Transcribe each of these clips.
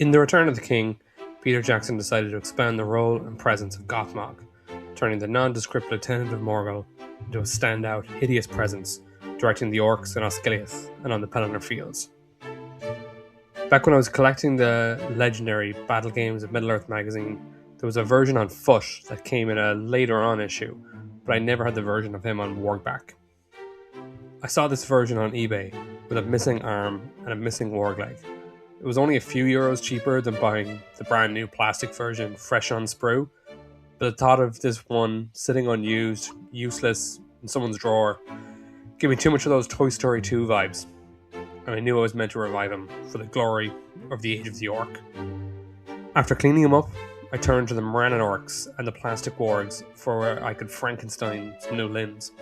In The Return of the King, Peter Jackson decided to expand the role and presence of GOTHMOG, turning the nondescript lieutenant of Morgul into a standout, hideous presence, directing the orcs in Osgiliath and on the Pelennor Fields. Back when I was collecting the legendary Battle Games of Middle-earth magazine, there was a version on foot that came in a later on issue, but I never had the version of him on Wargback. I saw this version on eBay with a missing arm and a missing warg leg. It was only a few euros cheaper than buying the brand new plastic version fresh on sprue, but the thought of this one sitting unused, useless, in someone's drawer gave me too much of those Toy Story 2 vibes, and I knew I was meant to revive him for the glory of the Age of the Orc. After cleaning him up, I turned to the Morannon Orcs and the plastic wargs for where I could Frankenstein some new limbs.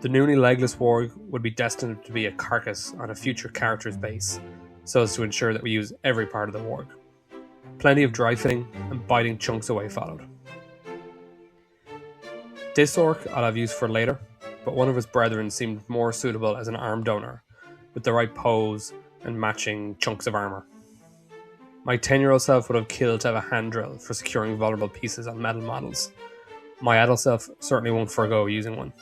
The newly legless warg would be destined to be a carcass on a future character's base, so as to ensure that we use every part of the warg. Plenty of dry fitting and biting chunks away followed. This orc I'll have use for later, but one of his brethren seemed more suitable as an arm donor, with the right pose and matching chunks of armour. My 10-year-old self would have killed to have a hand drill for securing vulnerable pieces on metal models. My adult self certainly won't forego using one.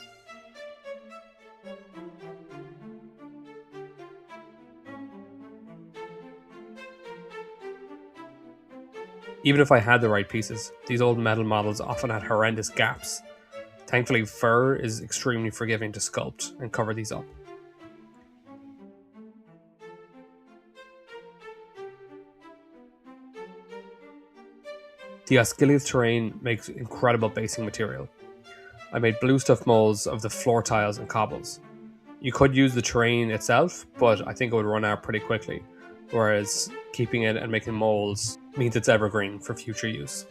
Even if I had the right pieces, these old metal models often had horrendous gaps. Thankfully, fur is extremely forgiving to sculpt and cover these up. The Osgiliath terrain makes incredible basing material. I made blue stuff molds of the floor tiles and cobbles. You could use the terrain itself, but I think it would run out pretty quickly, whereas keeping it and making molds means it's evergreen for future use.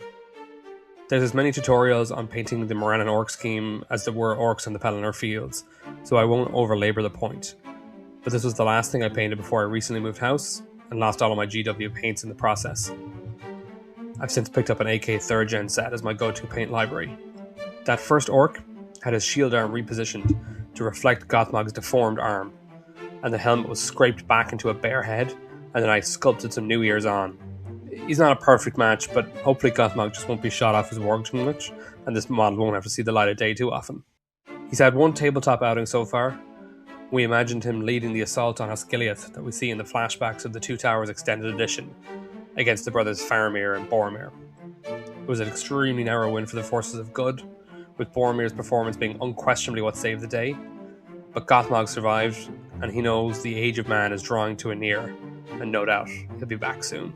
There's as many tutorials on painting the Morannon Orc scheme as there were orcs on the Pelennor Fields, so I won't overlabour the point. But this was the last thing I painted before I recently moved house, and lost all of my GW paints in the process. I've since picked up an AK 3rd Gen set as my go-to paint library. That first orc had his shield arm repositioned to reflect GOTHMOG's deformed arm, and the helmet was scraped back into a bare head, and then I sculpted some new ears on. He's not a perfect match, but hopefully GOTHMOG just won't be shot off his warg too much, and this model won't have to see the light of day too often. He's had one tabletop outing so far. We imagined him leading the assault on Osgiliath that we see in the flashbacks of the Two Towers Extended Edition against the brothers Faramir and Boromir. It was an extremely narrow win for the forces of good, with Boromir's performance being unquestionably what saved the day, but GOTHMOG survived, and he knows the age of man is drawing to a near, and no doubt he'll be back soon.